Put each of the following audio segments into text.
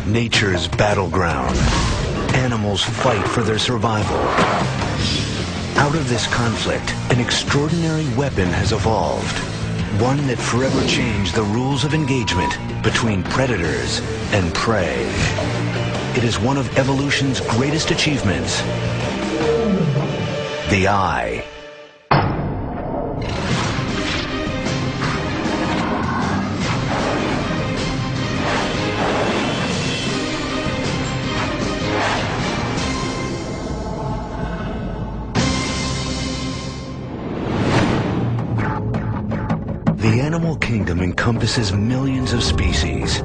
nature's battleground. Animals fight for their survival. Out of this conflict, an extraordinary weapon has evolved. One that forever changed the rules of engagement between predators and prey. It is one of evolution's greatest achievements. The eye. The animal kingdom encompasses millions of species,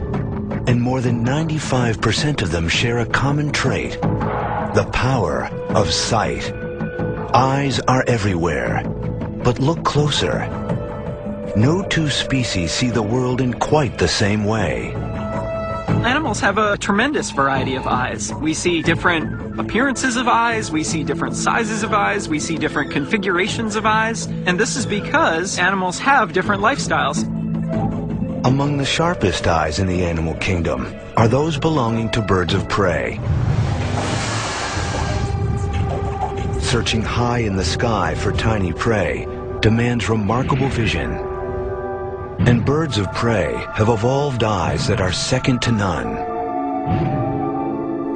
and more than 95% of them share a common trait: the power of sight. Eyes are everywhere, but look closer. No two species see the world in quite the same way. Animals have a tremendous variety of eyes. We see different appearances of eyes, we see different sizes of eyes, we see different configurations of eyes, and this is because animals have different lifestyles. Among the sharpest eyes in the animal kingdom are those belonging to birds of prey. Searching high in the sky for tiny prey demands remarkable vision. And birds of prey have evolved eyes that are second to none.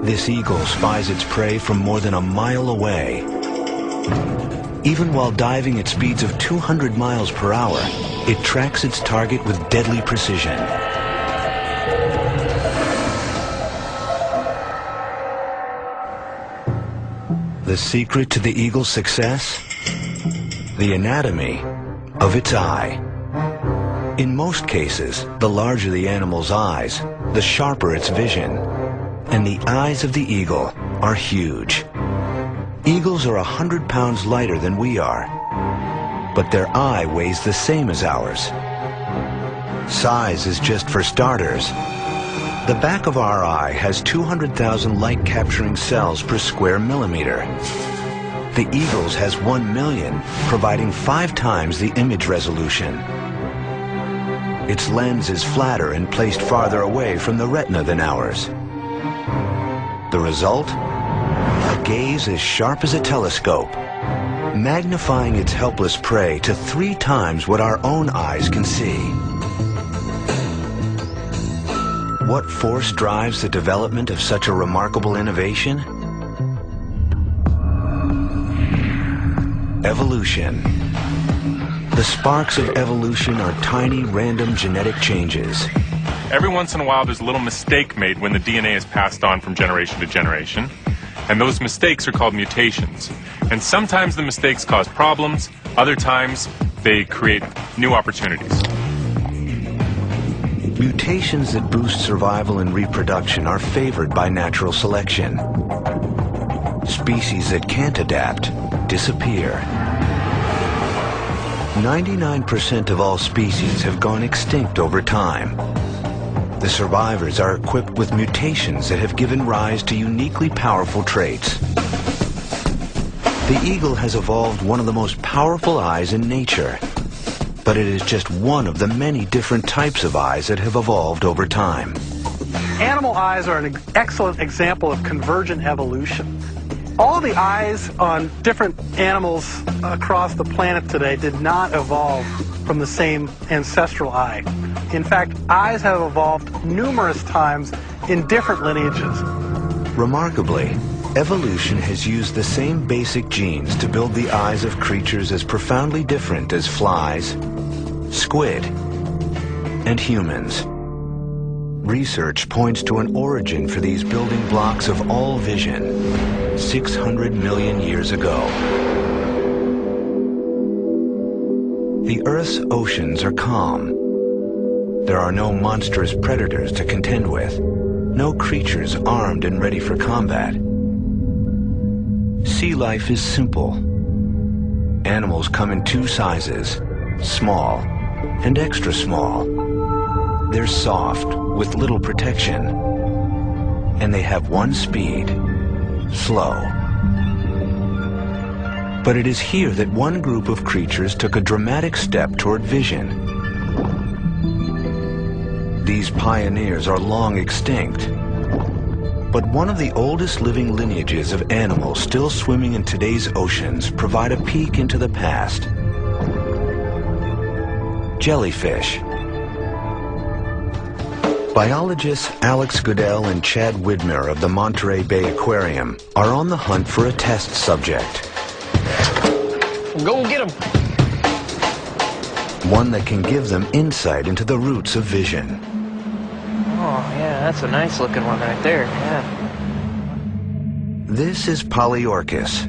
This eagle spies its prey from more than a mile away. Even while diving at speeds of 200 miles per hour, it tracks its target with deadly precision. The secret to the eagle's success? The anatomy of its eye. In most cases, the larger the animal's eyes, the sharper its vision. And the eyes of the eagle are huge. Eagles are 100 pounds lighter than we are, but their eye weighs the same as ours. Size is just for starters. The back of our eye has 200,000 light-capturing cells per square millimeter. The eagle's has 1 million, providing 5 times the image resolution. Its lens is flatter and placed farther away from the retina than ours. The result? A gaze as sharp as a telescope, magnifying its helpless prey to 3 times what our own eyes can see. What force drives the development of such a remarkable innovation? Evolution. The sparks of evolution are tiny, random genetic changes. Every once in a while, there's a little mistake made when the DNA is passed on from generation to generation, and those mistakes are called mutations. And sometimes the mistakes cause problems, other times they create new opportunities. Mutations that boost survival and reproduction are favored by natural selection. Species that can't adapt disappear. 99% of all species have gone extinct over time. The survivors are equipped with mutations that have given rise to uniquely powerful traits. The eagle has evolved one of the most powerful eyes in nature, but it is just one of the many different types of eyes that have evolved over time. Animal eyes are an excellent example of convergent evolution. All the eyes on different animals across the planet today did not evolve from the same ancestral eye. In fact, eyes have evolved numerous times in different lineages. Remarkably, evolution has used the same basic genes to build the eyes of creatures as profoundly different as flies, squid, and humans. Research points to an origin for these building blocks of all vision 600 million years ago. The Earth's oceans are calm. There are no monstrous predators to contend with, no creatures armed and ready for combat. Sea life is simple. Animals come in 2 sizes, small and extra small. They're soft, with little protection, and they have one speed, slow. But it is here that one group of creatures took a dramatic step toward vision. These pioneers are long extinct, But one of the oldest living lineages of animals still swimming in today's oceans provide a peek into the past. Jellyfish. Biologists Alex Goodell and Chad Widmer of the Monterey Bay Aquarium are on the hunt for a test subject. Go get him. One that can give them insight into the roots of vision. Oh, yeah, that's a nice looking one right there, yeah. This is Polyorchis,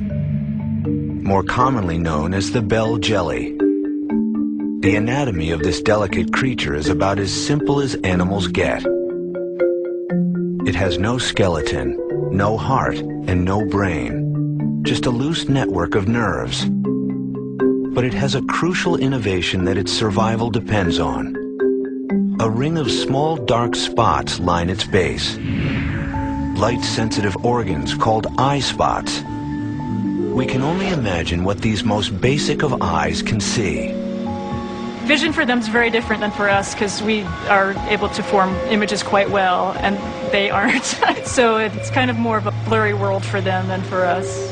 more commonly known as the bell jelly. The anatomy of this delicate creature is about as simple as animals get. It has no skeleton, no heart, and no brain, just a loose network of nerves. But it has a crucial innovation that its survival depends on. A ring of small dark spots line its base. Light-sensitive organs called eye spots. We can only imagine what these most basic of eyes can see. Vision for them is very different than for us because we are able to form images quite well and they aren't. So it's kind of more of a blurry world for them than for us.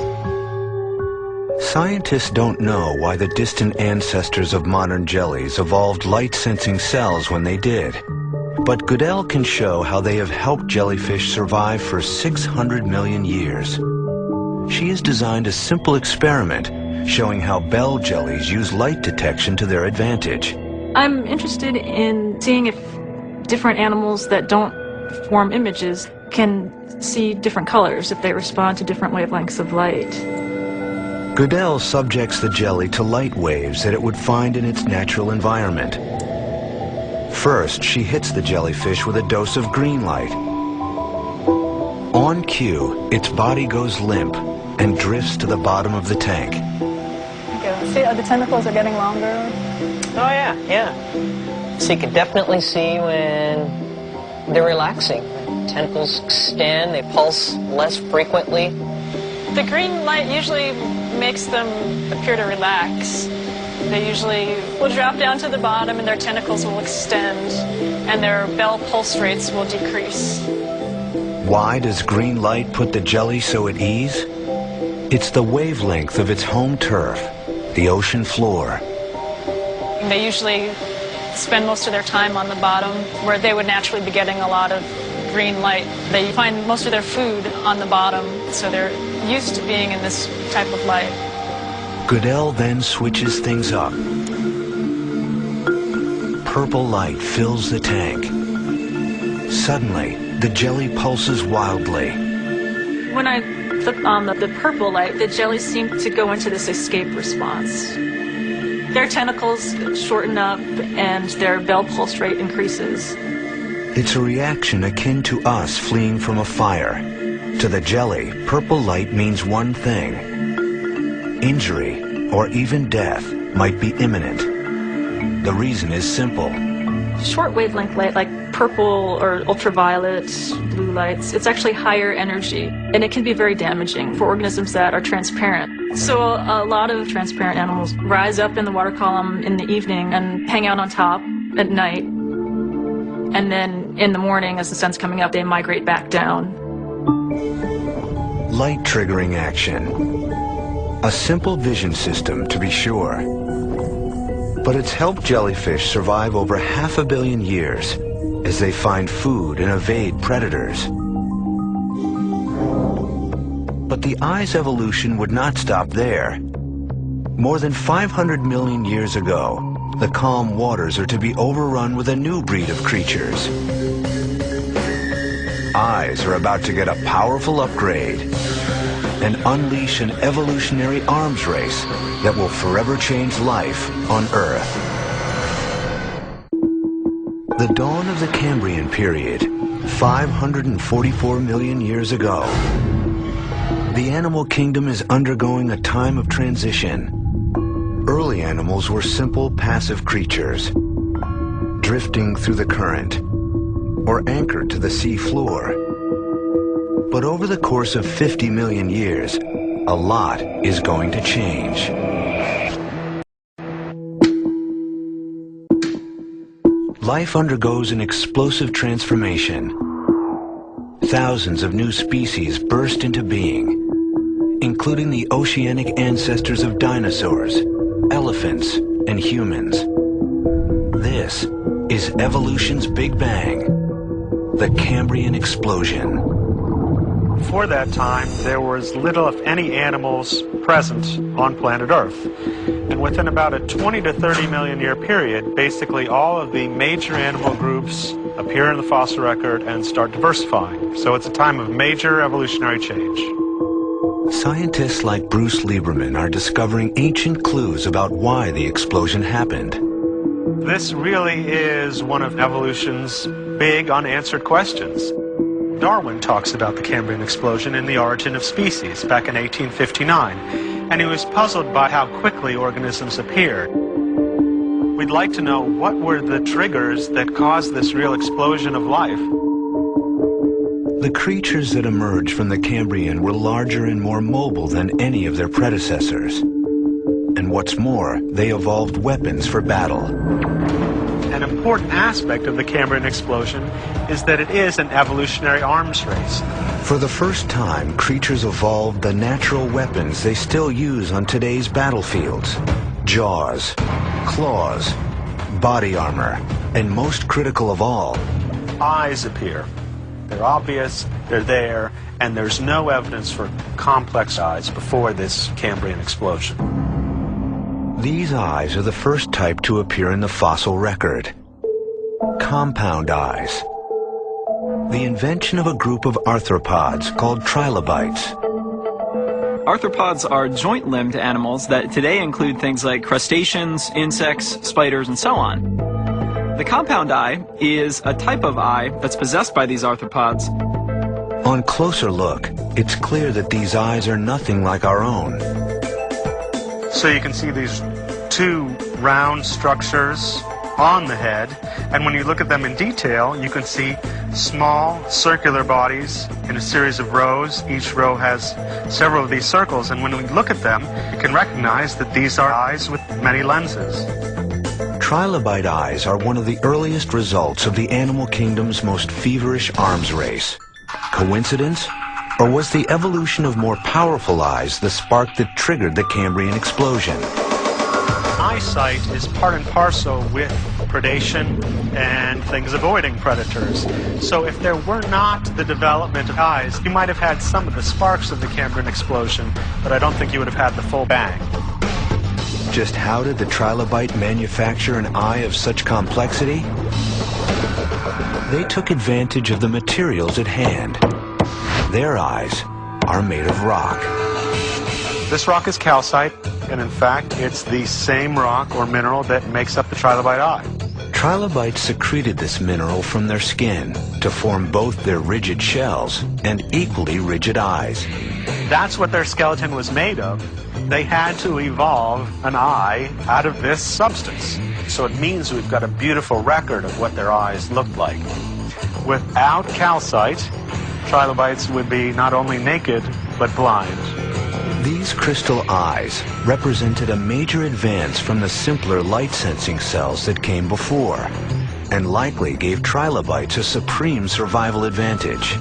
Scientists don't know why the distant ancestors of modern jellies evolved light-sensing cells when they did. But Goodell can show how they have helped jellyfish survive for 600 million years. She has designed a simple experiment showing how bell jellies use light detection to their advantage. I'm interested in seeing if different animals that don't form images can see different colors if they respond to different wavelengths of light. Goodell subjects the jelly to light waves that it would find in its natural environment. First, she hits the jellyfish with a dose of green light. On cue, its body goes limp and drifts to the bottom of the tank. See, the tentacles are getting longer. Oh, yeah. So you can definitely see when they're relaxing. Tentacles extend, they pulse less frequently. The green light usually makes them appear to relax. They usually will drop down to the bottom and their tentacles will extend and their bell pulse rates will decrease. Why does green light put the jelly so at ease? It's the wavelength of its home turf, the ocean floor. They usually spend most of their time on the bottom where they would naturally be getting a lot of green light. They find most of their food on the bottom, so they're used to being in this type of light. Goodell then switches things up. Purple light fills the tank. Suddenly, the jelly pulses wildly. When I flip on the purple light, the jellies seem to go into this escape response. Their tentacles shorten up and their bell pulse rate increases. It's a reaction akin to us fleeing from a fire. To the jelly, purple light means one thing. Injury, or even death, might be imminent. The reason is simple. Short wavelength light, like purple or ultraviolet, blue lights, it's actually higher energy, and it can be very damaging for organisms that are transparent. So a lot of transparent animals rise up in the water column in the evening and hang out on top at night. And then in the morning, as the sun's coming up, they migrate back down. Light triggering action. A simple vision system, to be sure. But it's helped jellyfish survive over 500 million years as they find food and evade predators. But the eye's evolution would not stop there. More than 500 million years ago, the calm waters are to be overrun with a new breed of creatures. Eyes are about to get a powerful upgrade and unleash an evolutionary arms race that will forever change life on Earth. The dawn of the Cambrian period, 544 million years ago. The animal kingdom is undergoing a time of transition. Early animals were simple, passive creatures, drifting through the current or anchored to the sea floor. But over the course of 50 million years, a lot is going to change. Life undergoes an explosive transformation. thousands of new species burst into being, including the oceanic ancestors of dinosaurs, elephants, and humans. This is evolution's Big Bang, the Cambrian explosion. Before that time, there was little, if any, animals present on planet Earth. And within about a 20 to 30 million year period, basically all of the major animal groups appear in the fossil record and start diversifying. So it's a time of major evolutionary change. Scientists like Bruce Lieberman are discovering ancient clues about why the explosion happened. This really is one of evolution's big unanswered questions. Darwin talks about the Cambrian explosion in The Origin of Species back in 1859, and he was puzzled by how quickly organisms appeared. We'd like to know what were the triggers that caused this real explosion of life. The creatures that emerged from the Cambrian were larger and more mobile than any of their predecessors. And what's more, they evolved weapons for battle. An important aspect of the Cambrian explosion is that it is an evolutionary arms race. For the first time, creatures evolved the natural weapons they still use on today's battlefields: jaws, claws, body armor, and most critical of all, Eyes appear. They're obvious, they're there, and there's no evidence for complex eyes before this Cambrian explosion. these eyes are the first type to appear in the fossil record. Compound eyes. The invention of a group of arthropods called trilobites. Arthropods are joint-limbed animals that today include things like crustaceans, insects, spiders, and so on. The compound eye is a type of eye that's possessed by these arthropods. On closer look, it's clear that these eyes are nothing like our own. So you can see these two round structures on the head, and when you look at them in detail, you can see small circular bodies in a series of rows. Each row has several of these circles, and when we look at them, you can recognize that these are eyes with many lenses. Trilobite eyes are one of the earliest results of the animal kingdom's most feverish arms race. Coincidence? Or was the evolution of more powerful eyes the spark that triggered the Cambrian explosion? Eyesight is part and parcel with predation and things avoiding predators. So if there were not the development of eyes, you might have had some of the sparks of the Cambrian explosion, but I don't think you would have had the full bang. Just how did the trilobite manufacture an eye of such complexity? They took advantage of the materials at hand. Their eyes are made of rock. This rock is calcite, and in fact, it's the same rock or mineral that makes up the trilobite eye. Trilobites secreted this mineral from their skin to form both their rigid shells and equally rigid eyes. That's what their skeleton was made of. They had to evolve an eye out of this substance. So it means we've got a beautiful record of what their eyes looked like. Without calcite, trilobites would be not only naked, but blind. These crystal eyes represented a major advance from the simpler light-sensing cells that came before, and likely gave trilobites a supreme survival advantage.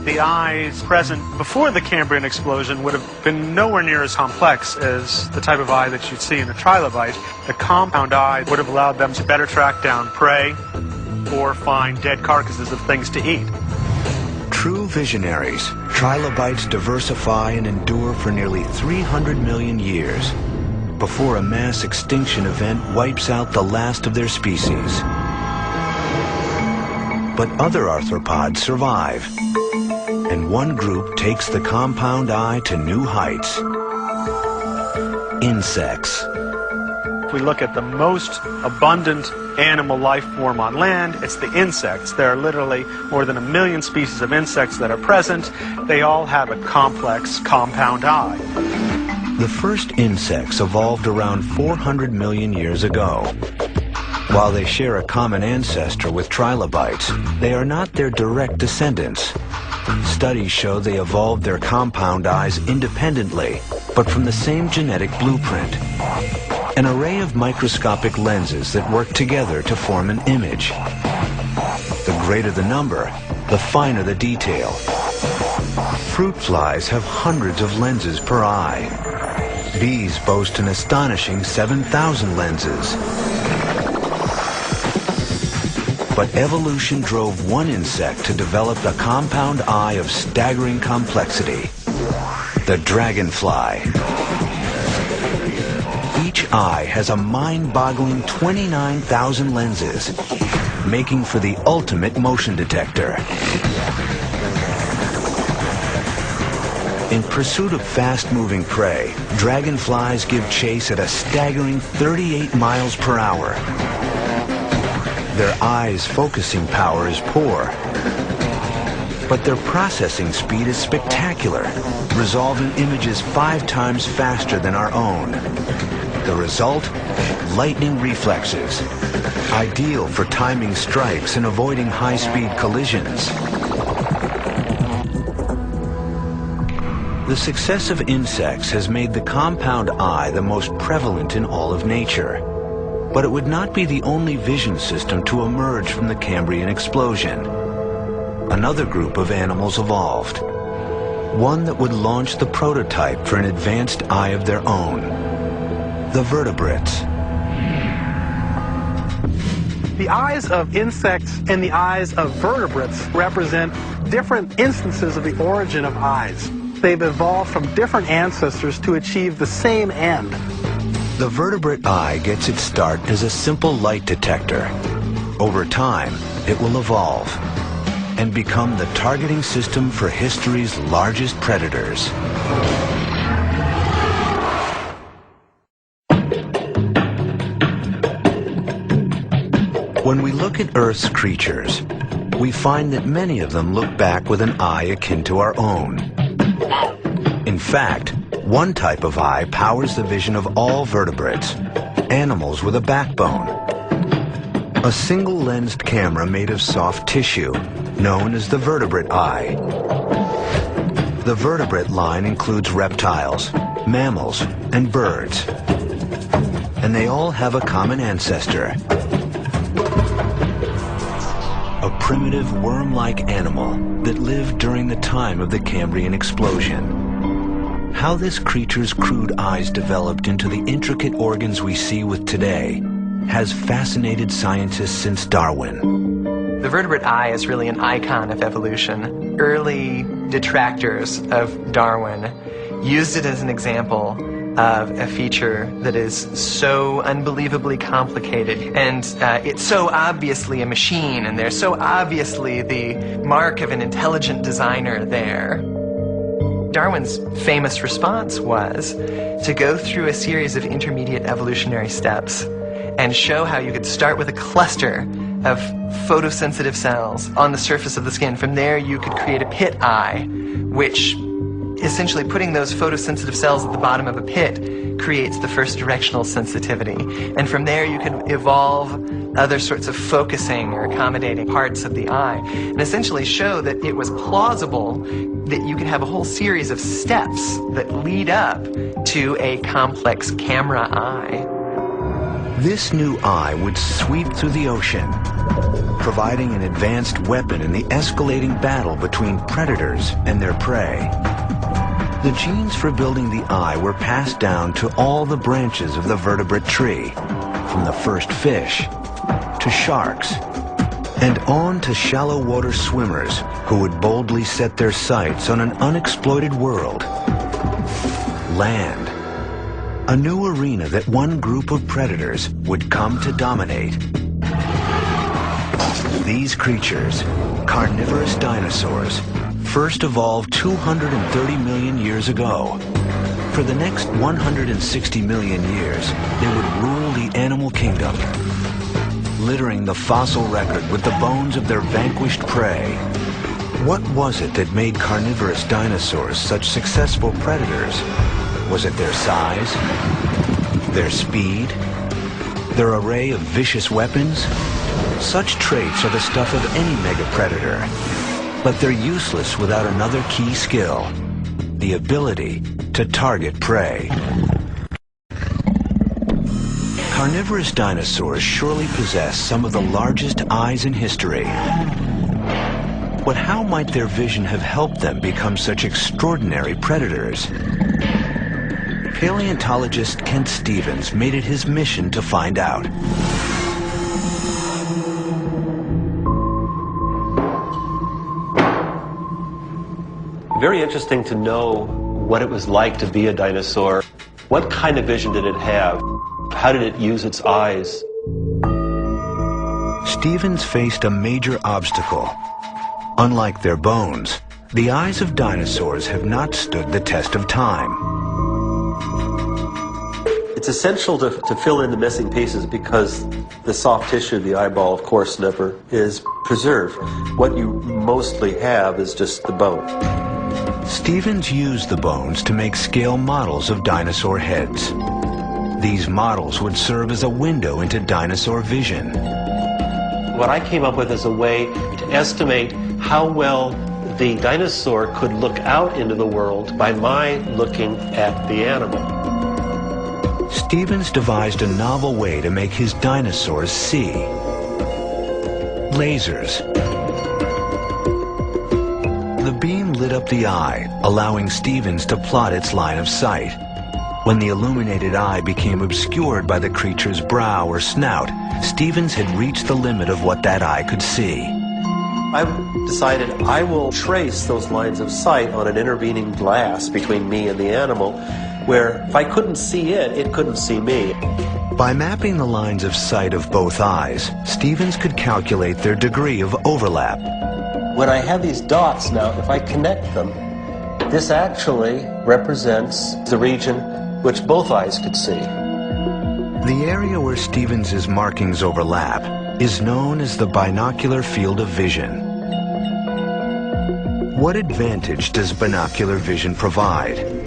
The eyes present before the Cambrian explosion would have been nowhere near as complex as the type of eye that you'd see in a trilobite. The compound eye would have allowed them to better track down prey or find dead carcasses of things to eat. True visionaries, trilobites diversify and endure for nearly 300 million years before a mass extinction event wipes out the last of their species. But other arthropods survive, and one group takes the compound eye to new heights. Insects. If we look at the most abundant animal life form on land, it's the insects. There are literally more than 1 million species of insects that are present. They all have a complex compound eye. The first insects evolved around 400 million years ago. While they share a common ancestor with trilobites, they are not their direct descendants. Studies show they evolved their compound eyes independently, but from the same genetic blueprint. An array of microscopic lenses that work together to form an image. The greater the number, the finer the detail. Fruit flies have hundreds of lenses per eye. Bees boast an astonishing 7,000 lenses. But evolution drove one insect to develop a compound eye of staggering complexity: the dragonfly. Each eye has a mind-boggling 29,000 lenses, making for the ultimate motion detector. In pursuit of fast-moving prey, dragonflies give chase at a staggering 38 miles per hour. Their eyes' focusing power is poor, but their processing speed is spectacular, resolving images 5 times faster than our own. The result? Lightning reflexes, ideal for timing strikes and avoiding high-speed collisions. The success of insects has made the compound eye the most prevalent in all of nature. But it would not be the only vision system to emerge from the Cambrian explosion. Another group of animals evolved, one that would launch the prototype for an advanced eye of their own: the vertebrates. The eyes of insects and the eyes of vertebrates represent different instances of the origin of eyes. They've evolved from different ancestors to achieve the same end. The vertebrate eye gets its start as a simple light detector. Over time, it will evolve and become the targeting system for history's largest predators. When we look at Earth's creatures, we find that many of them look back with an eye akin to our own. In fact, one type of eye powers the vision of all vertebrates, animals with a backbone. A single-lensed camera made of soft tissue, known as the vertebrate eye. The vertebrate line includes reptiles, mammals, and birds. And they all have a common ancestor: a primitive worm-like animal that lived during the time of the Cambrian explosion. How this creature's crude eyes developed into the intricate organs we see with today has fascinated scientists since Darwin. The vertebrate eye is really an icon of evolution. Early detractors of Darwin used it as an example of a feature that is so unbelievably complicated, and it's so obviously a machine, and there's so obviously the mark of an intelligent designer there. Darwin's famous response was to go through a series of intermediate evolutionary steps and show how you could start with a cluster of photosensitive cells on the surface of the skin. From there you could create a pit eye, which essentially, putting those photosensitive cells at the bottom of a pit creates the first directional sensitivity. And from there you could evolve other sorts of focusing or accommodating parts of the eye, and essentially show that it was plausible that you could have a whole series of steps that lead up to a complex camera eye. This new eye would sweep through the ocean, providing an advanced weapon in the escalating battle between predators and their prey. The genes for building the eye were passed down to all the branches of the vertebrate tree, from the first fish to sharks, and on to shallow water swimmers who would boldly set their sights on an unexploited world. Land, a new arena that one group of predators would come to dominate. These creatures, carnivorous dinosaurs, first evolved 230 million years ago. For the next 160 million years, they would rule the animal kingdom, littering the fossil record with the bones of their vanquished prey. What was it that made carnivorous dinosaurs such successful predators? Was it their size? Their speed? Their array of vicious weapons? Such traits are the stuff of any mega-predator, but they're useless without another key skill: the ability to target prey. Carnivorous dinosaurs surely possess some of the largest eyes in history. But how might their vision have helped them become such extraordinary predators? Paleontologist Kent Stevens made it his mission to find out. Very interesting to know what it was like to be a dinosaur. What kind of vision did it have? How did it use its eyes? Stevens faced a major obstacle. Unlike their bones, the eyes of dinosaurs have not stood the test of time. It's essential to fill in the missing pieces because the soft tissue of the eyeball, of course, never is preserved. What you mostly have is just the bone. Stevens used the bones to make scale models of dinosaur heads. These models would serve as a window into dinosaur vision. What I came up with is a way to estimate how well the dinosaur could look out into the world by my looking at the animal. Stevens devised a novel way to make his dinosaurs see. Lasers. The beam lit up the eye, allowing Stevens to plot its line of sight. When the illuminated eye became obscured by the creature's brow or snout, Stevens had reached the limit of what that eye could see. I've decided I will trace those lines of sight on an intervening glass between me and the animal, where if I couldn't see it, it couldn't see me. By mapping the lines of sight of both eyes, Stevens could calculate their degree of overlap. When I have these dots now, if I connect them, this actually represents the region which both eyes could see. The area where Stevens's markings overlap is known as the binocular field of vision. What advantage does binocular vision provide?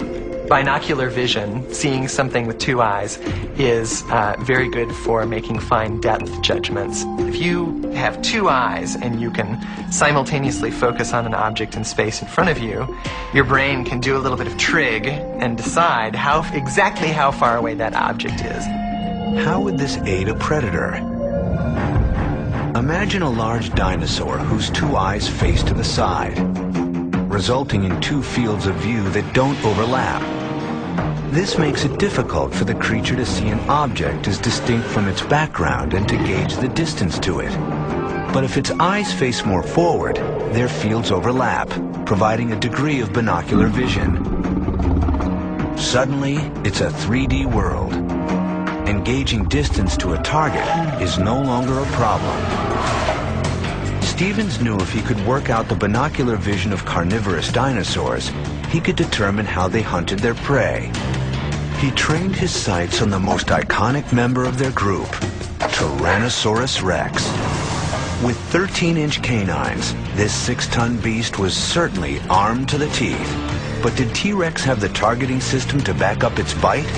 Binocular vision, seeing something with two eyes, is very good for making fine depth judgments. If you have two eyes and you can simultaneously focus on an object in space in front of you, your brain can do a little bit of trig and decide exactly how far away that object is. How would this aid a predator? Imagine a large dinosaur whose two eyes face to the side, resulting in two fields of view that don't overlap. This makes it difficult for the creature to see an object as distinct from its background and to gauge the distance to it. But if its eyes face more forward, their fields overlap, providing a degree of binocular vision. Suddenly, it's a 3D world. Engaging distance to a target is no longer a problem. Stevens knew if he could work out the binocular vision of carnivorous dinosaurs, he could determine how they hunted their prey. He trained his sights on the most iconic member of their group, Tyrannosaurus Rex. With 13-inch canines, this 6-ton beast was certainly armed to the teeth. But did T-Rex have the targeting system to back up its bite?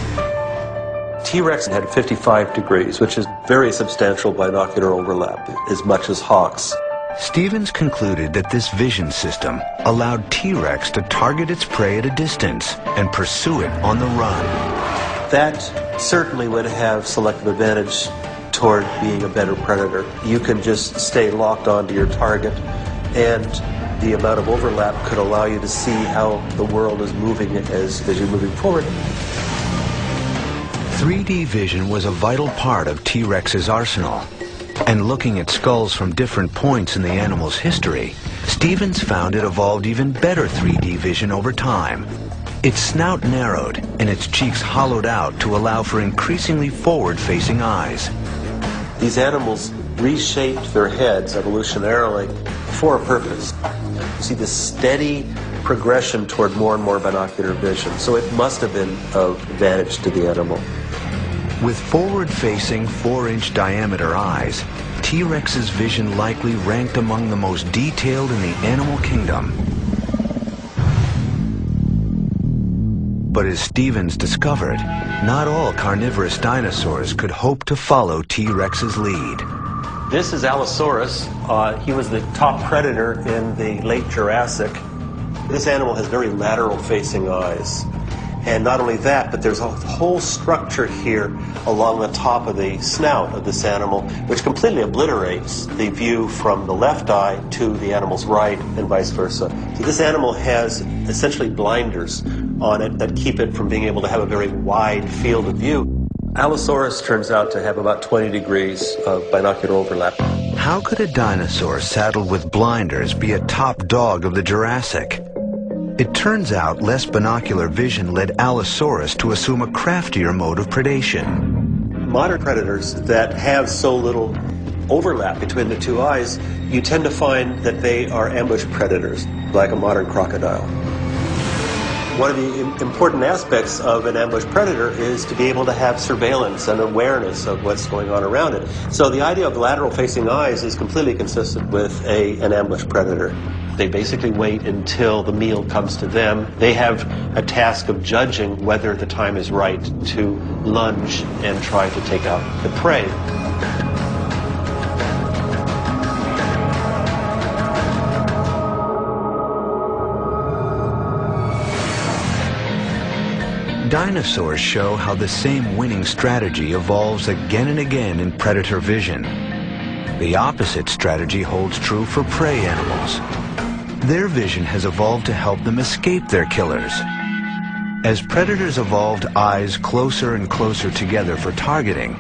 T-Rex had 55 degrees, which is very substantial binocular overlap, as much as hawks. Stevens concluded that this vision system allowed T-Rex to target its prey at a distance and pursue it on the run. That certainly would have selective advantage toward being a better predator. You can just stay locked onto your target, and the amount of overlap could allow you to see how the world is moving as you're moving forward. 3D vision was a vital part of T-Rex's arsenal. And looking at skulls from different points in the animal's history, Stevens found it evolved even better 3D vision over time. Its snout narrowed and its cheeks hollowed out to allow for increasingly forward-facing eyes. These animals reshaped their heads evolutionarily for a purpose. You see this steady progression toward more and more binocular vision, so it must have been of advantage to the animal. With forward-facing 4-inch diameter eyes, T-Rex's vision likely ranked among the most detailed in the animal kingdom. But as Stevens discovered, not all carnivorous dinosaurs could hope to follow T-Rex's lead. This is Allosaurus. He was the top predator in the late Jurassic. This animal has very lateral-facing eyes. And not only that, but there's a whole structure here along the top of the snout of this animal, which completely obliterates the view from the left eye to the animal's right and vice versa. So this animal has essentially blinders on it that keep it from being able to have a very wide field of view. Allosaurus turns out to have about 20 degrees of binocular overlap. How could a dinosaur saddled with blinders be a top dog of the Jurassic? It turns out less binocular vision led Allosaurus to assume a craftier mode of predation. Modern predators that have so little overlap between the two eyes, you tend to find that they are ambush predators, like a modern crocodile. One of the important aspects of an ambush predator is to be able to have surveillance and awareness of what's going on around it. So the idea of lateral-facing eyes is completely consistent with an ambush predator. They basically wait until the meal comes to them. They have a task of judging whether the time is right to lunge and try to take out the prey. Dinosaurs show how the same winning strategy evolves again and again in predator vision. The opposite strategy holds true for prey animals. Their vision has evolved to help them escape their killers. As predators evolved eyes closer and closer together for targeting,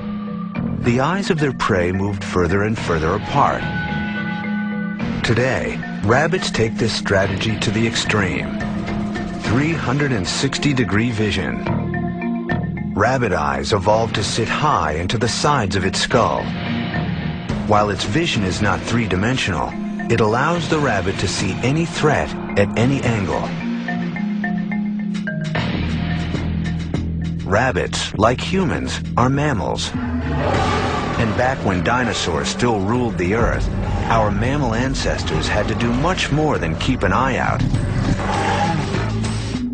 the eyes of their prey moved further and further apart. Today, rabbits take this strategy to the extreme. 360-degree vision. Rabbit eyes evolved to sit high into the sides of its skull. While its vision is not three-dimensional, it allows the rabbit to see any threat at any angle. Rabbits, like humans, are mammals. And back when dinosaurs still ruled the earth, our mammal ancestors had to do much more than keep an eye out.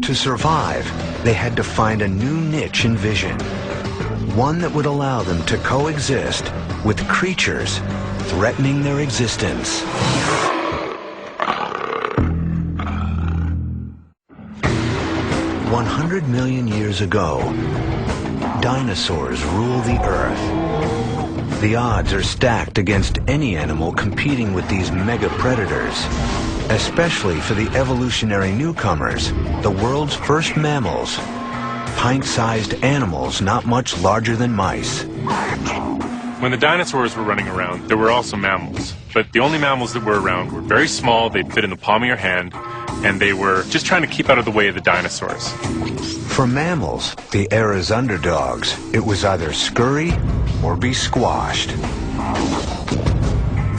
To survive, they had to find a new niche in vision, one that would allow them to coexist with creatures threatening their existence. 100 million years ago, dinosaurs rule the earth. The odds are stacked against any animal competing with these mega predators, especially for the evolutionary newcomers, the world's first mammals, pint-sized animals not much larger than mice. When the dinosaurs were running around, there were also mammals. But the only mammals that were around were very small, they'd fit in the palm of your hand, and they were just trying to keep out of the way of the dinosaurs. For mammals, the era's underdogs, it was either scurry or be squashed.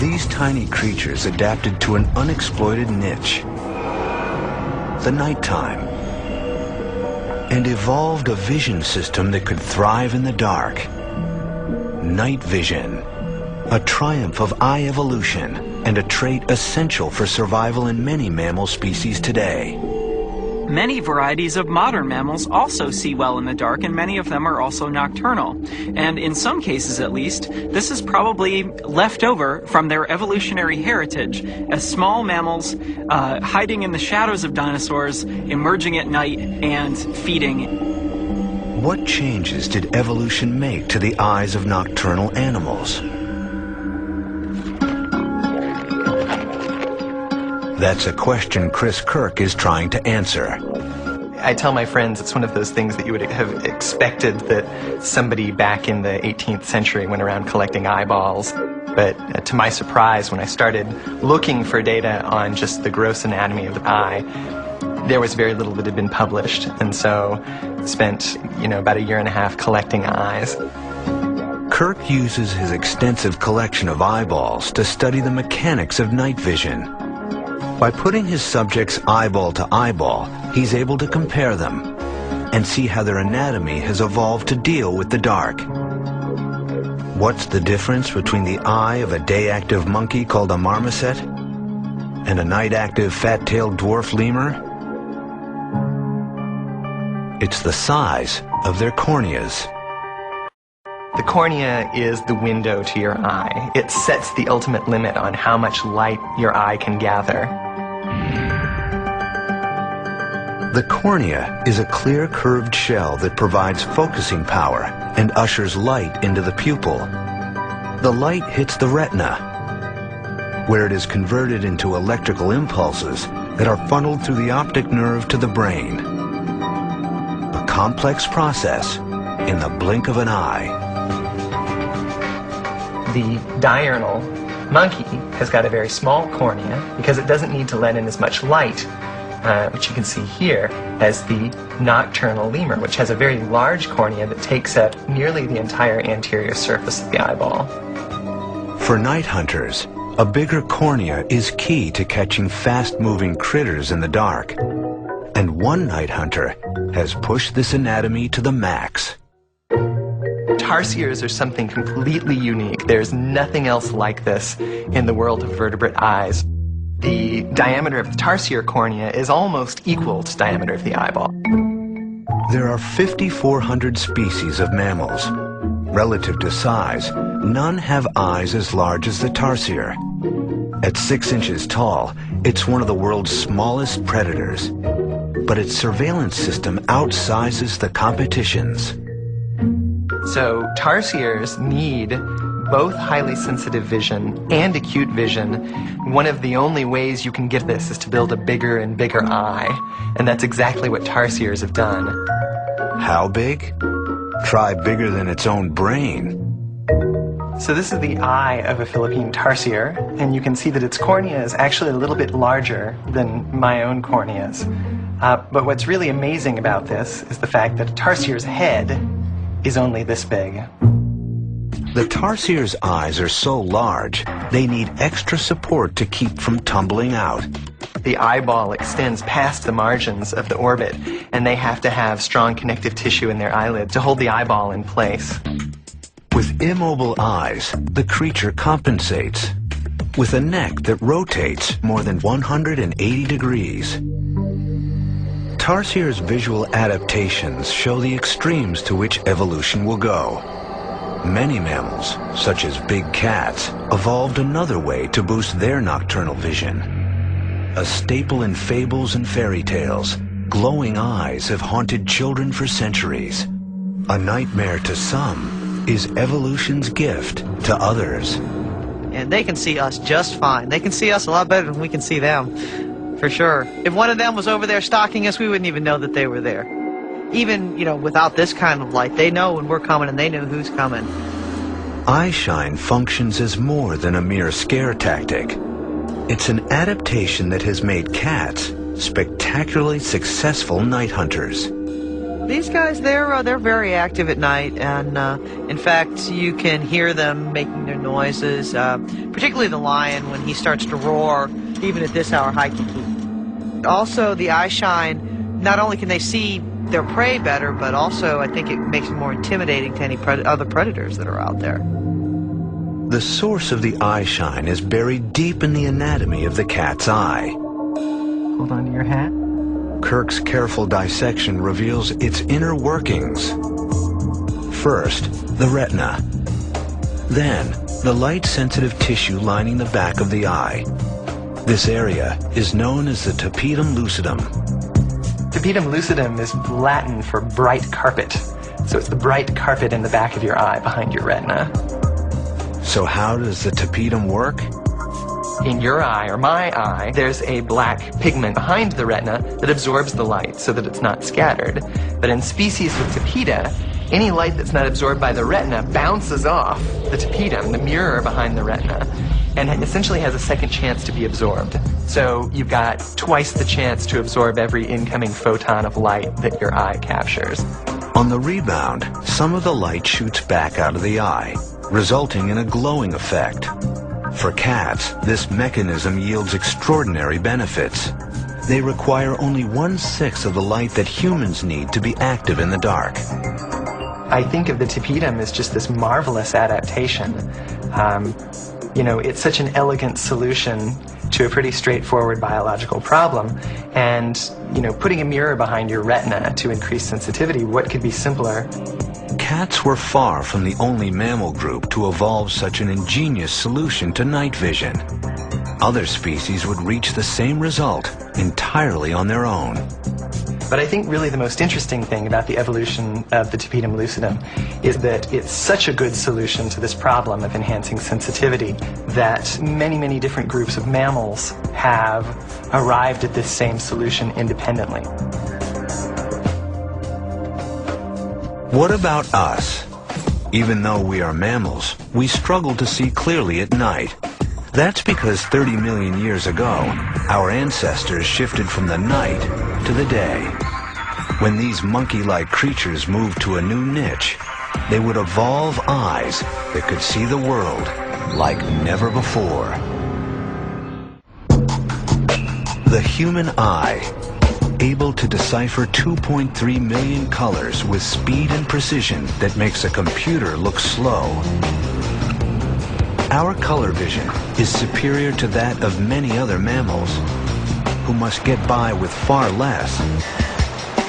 These tiny creatures adapted to an unexploited niche, the nighttime, and evolved a vision system that could thrive in the dark. Night vision, a triumph of eye evolution and a trait essential for survival in many mammal species today. Many varieties of modern mammals also see well in the dark, and many of them are also nocturnal. And in some cases, at least, this is probably left over from their evolutionary heritage, as small mammals hiding in the shadows of dinosaurs, emerging at night, and feeding. What changes did evolution make to the eyes of nocturnal animals? That's a question Chris Kirk is trying to answer. I tell my friends it's one of those things that you would have expected that somebody back in the 18th century went around collecting eyeballs. But to my surprise, when I started looking for data on just the gross anatomy of the eye, there was very little that had been published. And so spent, about a year and a half collecting eyes. Kirk uses his extensive collection of eyeballs to study the mechanics of night vision. By putting his subjects eyeball to eyeball, he's able to compare them and see how their anatomy has evolved to deal with the dark. What's the difference between the eye of a day-active monkey called a marmoset and a night-active fat-tailed dwarf lemur? It's the size of their corneas. The cornea is the window to your eye. It sets the ultimate limit on how much light your eye can gather. The cornea is a clear curved shell that provides focusing power and ushers light into the pupil. The light hits the retina, where it is converted into electrical impulses that are funneled through the optic nerve to the brain. A complex process in the blink of an eye. The diurnal monkey has got a very small cornea because it doesn't need to let in as much light, which you can see here, as the nocturnal lemur, which has a very large cornea that takes up nearly the entire anterior surface of the eyeball. For night hunters, a bigger cornea is key to catching fast-moving critters in the dark. And one night hunter has pushed this anatomy to the max. Tarsiers are something completely unique. There's nothing else like this in the world of vertebrate eyes. The diameter of the tarsier cornea is almost equal to the diameter of the eyeball. There are 5,400 species of mammals. Relative to size, none have eyes as large as the tarsier. At 6 inches tall, it's one of the world's smallest predators. But its surveillance system outsizes the competition's. So tarsiers need both highly sensitive vision and acute vision. One of the only ways you can get this is to build a bigger and bigger eye, and that's exactly what tarsiers have done. How big? Try bigger than its own brain. So this is the eye of a Philippine tarsier, and you can see that its cornea is actually a little bit larger than my own corneas. But what's really amazing about this is the fact that a tarsier's head is only this big. The tarsier's eyes are so large, they need extra support to keep from tumbling out. The eyeball extends past the margins of the orbit, and they have to have strong connective tissue in their eyelid to hold the eyeball in place. With immobile eyes, the creature compensates. With a neck that rotates more than 180 degrees. Tarsier's visual adaptations show the extremes to which evolution will go. Many mammals, such as big cats, evolved another way to boost their nocturnal vision. A staple in fables and fairy tales, glowing eyes have haunted children for centuries. A nightmare to some is evolution's gift to others. And they can see us just fine. They can see us a lot better than we can see them, for sure. If one of them was over there stalking us, we wouldn't even know that they were there. Even, without this kind of light, they know when we're coming and they know who's coming. Eyeshine functions as more than a mere scare tactic. It's an adaptation that has made cats spectacularly successful night hunters. These guys, they're very active at night, and in fact, you can hear them making their noises, particularly the lion when he starts to roar, even at this hour, high kiki. Also, the eyeshine, not only can they see their prey better, but also I think it makes it more intimidating to any other predators that are out there. The source of the eyeshine is buried deep in the anatomy of the cat's eye. Hold on to your hat. Kirk's careful dissection reveals its inner workings. First, the retina. Then, the light-sensitive tissue lining the back of the eye. This area is known as the tapetum lucidum. Tapetum lucidum is Latin for bright carpet. So it's the bright carpet in the back of your eye behind your retina. So how does the tapetum work? In your eye, or my eye, there's a black pigment behind the retina that absorbs the light so that it's not scattered. But in species with tapeta, any light that's not absorbed by the retina bounces off the tapetum, the mirror behind the retina, and essentially has a second chance to be absorbed. So you've got twice the chance to absorb every incoming photon of light that your eye captures. On the rebound, some of the light shoots back out of the eye, resulting in a glowing effect. For cats, this mechanism yields extraordinary benefits. They require only 1/6 of the light that humans need to be active in the dark. I think of the tapetum as just this marvelous adaptation. It's such an elegant solution to a pretty straightforward biological problem. And, putting a mirror behind your retina to increase sensitivity, what could be simpler? Cats were far from the only mammal group to evolve such an ingenious solution to night vision. Other species would reach the same result entirely on their own. But I think really the most interesting thing about the evolution of the tapetum lucidum is that it's such a good solution to this problem of enhancing sensitivity that many, many different groups of mammals have arrived at this same solution independently. What about us? Even though we are mammals, we struggle to see clearly at night. That's because 30 million years ago, our ancestors shifted from the night to the day. When these monkey-like creatures moved to a new niche, they would evolve eyes that could see the world like never before. The human eye, able to decipher 2.3 million colors with speed and precision that makes a computer look slow. Our color vision is superior to that of many other mammals, who must get by with far less.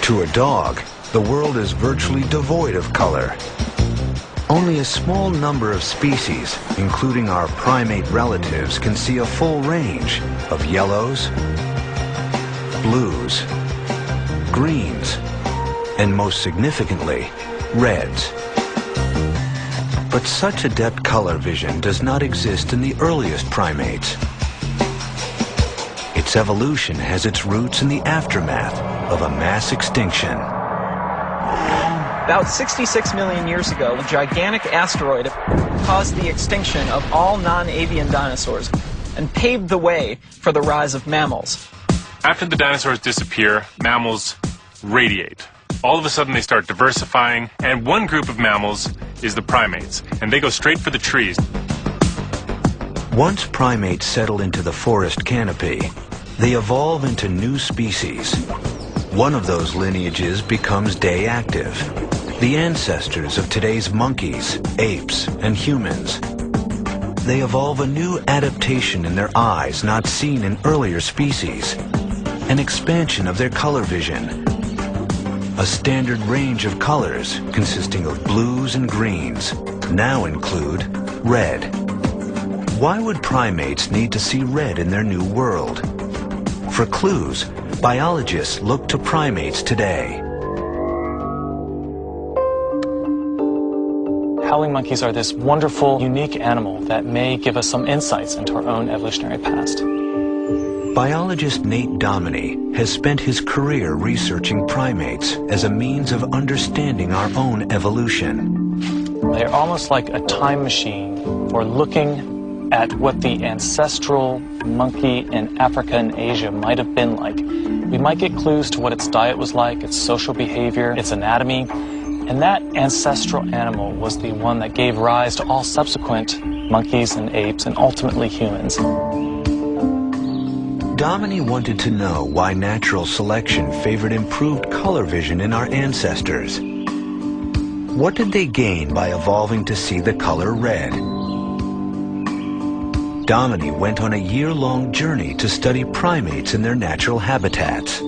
To a dog, the world is virtually devoid of color. Only a small number of species, including our primate relatives, can see a full range of yellows, blues, greens, and most significantly, reds. But such adept color vision does not exist in the earliest primates. Its evolution has its roots in the aftermath of a mass extinction. About 66 million years ago, a gigantic asteroid caused the extinction of all non-avian dinosaurs and paved the way for the rise of mammals. After the dinosaurs disappear, mammals radiate. All of a sudden they start diversifying, and one group of mammals is the primates, and they go straight for the trees. Once primates settle into the forest canopy, they evolve into new species. One of those lineages becomes day active, the ancestors of today's monkeys, apes, and humans. They evolve a new adaptation in their eyes not seen in earlier species, an expansion of their color vision. A standard range of colors consisting of blues and greens now include red. Why would primates need to see red in their new world? For clues, biologists look to primates today. Howling monkeys are this wonderful, unique animal that may give us some insights into our own evolutionary past. Biologist Nate Dominy has spent his career researching primates as a means of understanding our own evolution. They're almost like a time machine for looking at what the ancestral monkey in Africa and Asia might have been like. We might get clues to what its diet was like, its social behavior, its anatomy, and that ancestral animal was the one that gave rise to all subsequent monkeys and apes and ultimately humans. Dominy wanted to know why natural selection favored improved color vision in our ancestors. What did they gain by evolving to see the color red? Dominy went on a year-long journey to study primates in their natural habitats.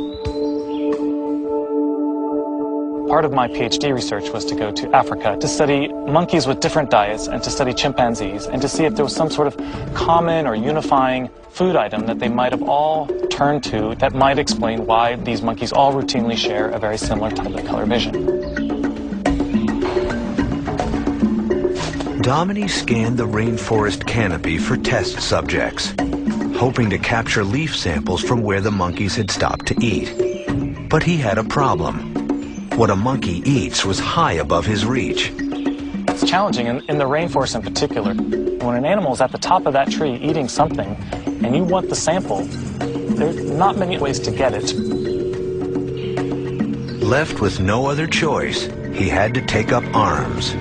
Part of my PhD research was to go to Africa to study monkeys with different diets and to study chimpanzees and to see if there was some sort of common or unifying food item that they might have all turned to that might explain why these monkeys all routinely share a very similar type of color vision. Dominy scanned the rainforest canopy for test subjects, hoping to capture leaf samples from where the monkeys had stopped to eat. But he had a problem. What a monkey eats was high above his reach. It's challenging in the rainforest in particular. When an animal is at the top of that tree eating something and you want the sample, there's not many ways to get it. Left with no other choice, he had to take up arms.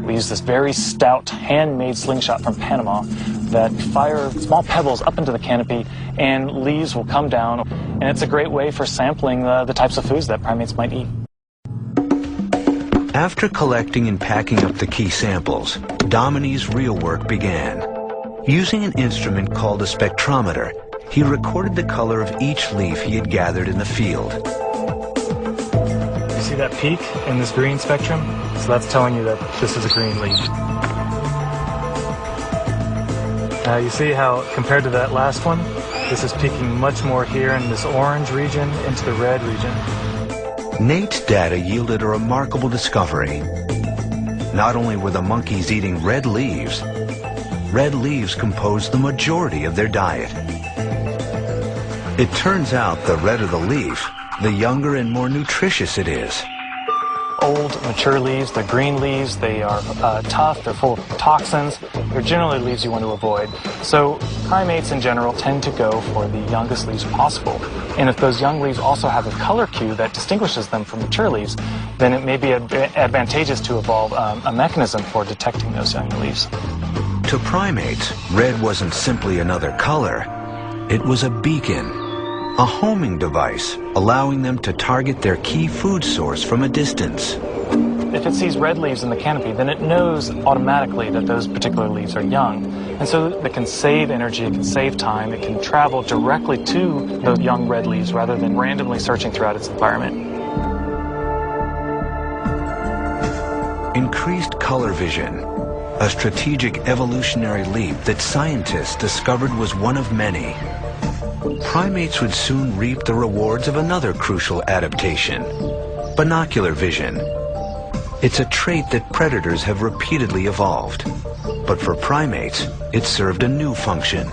We use this very stout, handmade slingshot from Panama that fire small pebbles up into the canopy and leaves will come down. And it's a great way for sampling the types of foods that primates might eat. After collecting and packing up the key samples, Dominy's real work began. Using an instrument called a spectrometer, he recorded the color of each leaf he had gathered in the field. You see that peak in this green spectrum? So that's telling you that this is a green leaf. You see how, compared to that last one, This is peaking much more here in this orange region into the red region. Nate's data yielded a remarkable discovery. Not only were the monkeys eating red leaves composed the majority of their diet. It turns out the redder the leaf, the younger and more nutritious it is. Old, mature leaves, they're green leaves, they are tough, they're full of toxins. They're generally leaves you want to avoid. So primates in general tend to go for the youngest leaves possible. And if those young leaves also have a color cue that distinguishes them from mature leaves, then it may be advantageous to evolve a mechanism for detecting those young leaves. To primates, red wasn't simply another color. It was a beacon, a homing device, allowing them to target their key food source from a distance. If it sees red leaves in the canopy, then it knows automatically that those particular leaves are young. And so it can save energy, it can save time, it can travel directly to those young red leaves rather than randomly searching throughout its environment. Increased color vision, a strategic evolutionary leap that scientists discovered was one of many. Primates would soon reap the rewards of another crucial adaptation, binocular vision. It's a trait that predators have repeatedly evolved, but for primates, it served a new function.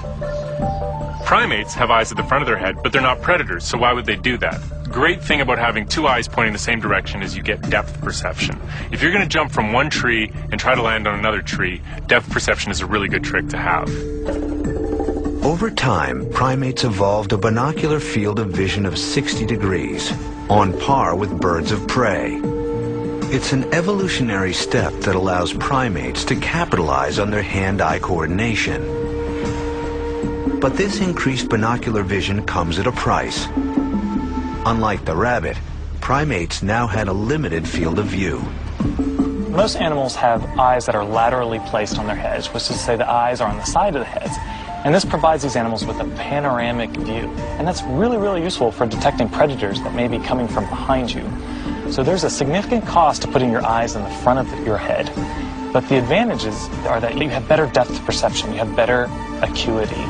Primates have eyes at the front of their head, but they're not predators, so why would they do that? Great thing about having two eyes pointing the same direction is you get depth perception. If you're going to jump from one tree and try to land on another tree, depth perception is a really good trick to have. Over time, primates evolved a binocular field of vision of 60 degrees, on par with birds of prey. It's an evolutionary step that allows primates to capitalize on their hand-eye coordination. But this increased binocular vision comes at a price. Unlike the rabbit, primates now had a limited field of view. Most animals have eyes that are laterally placed on their heads, which is to say the eyes are on the side of the heads. And this provides these animals with a panoramic view. And that's really, really useful for detecting predators that may be coming from behind you. So there's a significant cost to putting your eyes in the front of your head. But the advantages are that you have better depth perception, you have better acuity.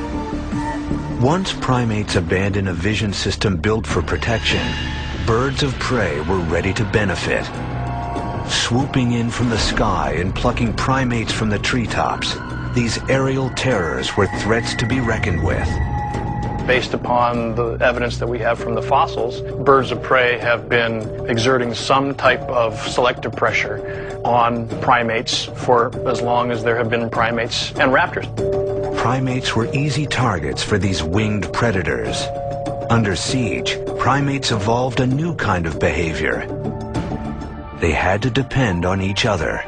Once primates abandoned a vision system built for protection, birds of prey were ready to benefit. Swooping in from the sky and plucking primates from the treetops, these aerial terrors were threats to be reckoned with. Based upon the evidence that we have from the fossils, birds of prey have been exerting some type of selective pressure on primates for as long as there have been primates and raptors. Primates were easy targets for these winged predators. Under siege, primates evolved a new kind of behavior. They had to depend on each other.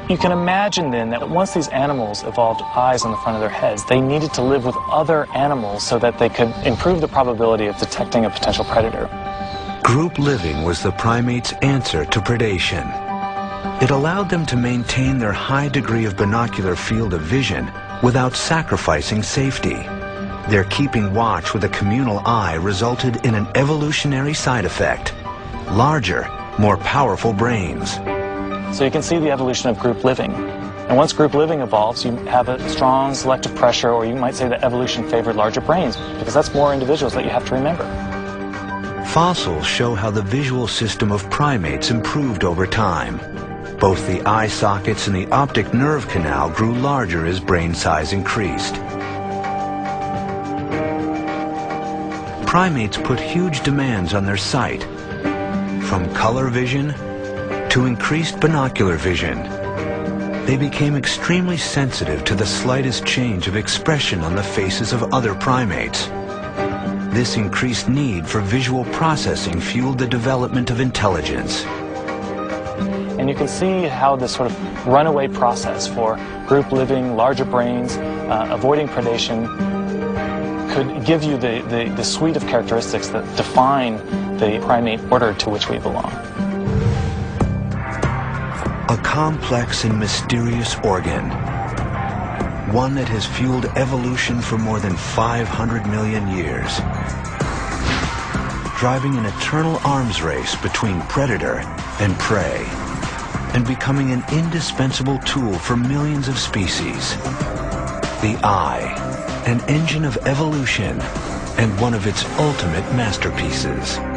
You can imagine then that once these animals evolved eyes on the front of their heads, they needed to live with other animals so that they could improve the probability of detecting a potential predator. Group living was the primates' answer to predation. It allowed them to maintain their high degree of binocular field of vision without sacrificing safety. Their keeping watch with a communal eye resulted in an evolutionary side effect: larger, more powerful brains. So you can see the evolution of group living. And once group living evolves, you have a strong selective pressure, or you might say that evolution favored larger brains, because that's more individuals that you have to remember. Fossils show how the visual system of primates improved over time. Both the eye sockets and the optic nerve canal grew larger as brain size increased. Primates put huge demands on their sight, from color vision to increased binocular vision. They became extremely sensitive to the slightest change of expression on the faces of other primates. This increased need for visual processing fueled the development of intelligence. And you can see how this sort of runaway process for group living, larger brains, avoiding predation could give you the suite of characteristics that define the primate order to which we belong. A complex and mysterious organ, one that has fueled evolution for more than 500 million years, driving an eternal arms race between predator and prey, and becoming an indispensable tool for millions of species. The eye, an engine of evolution and one of its ultimate masterpieces.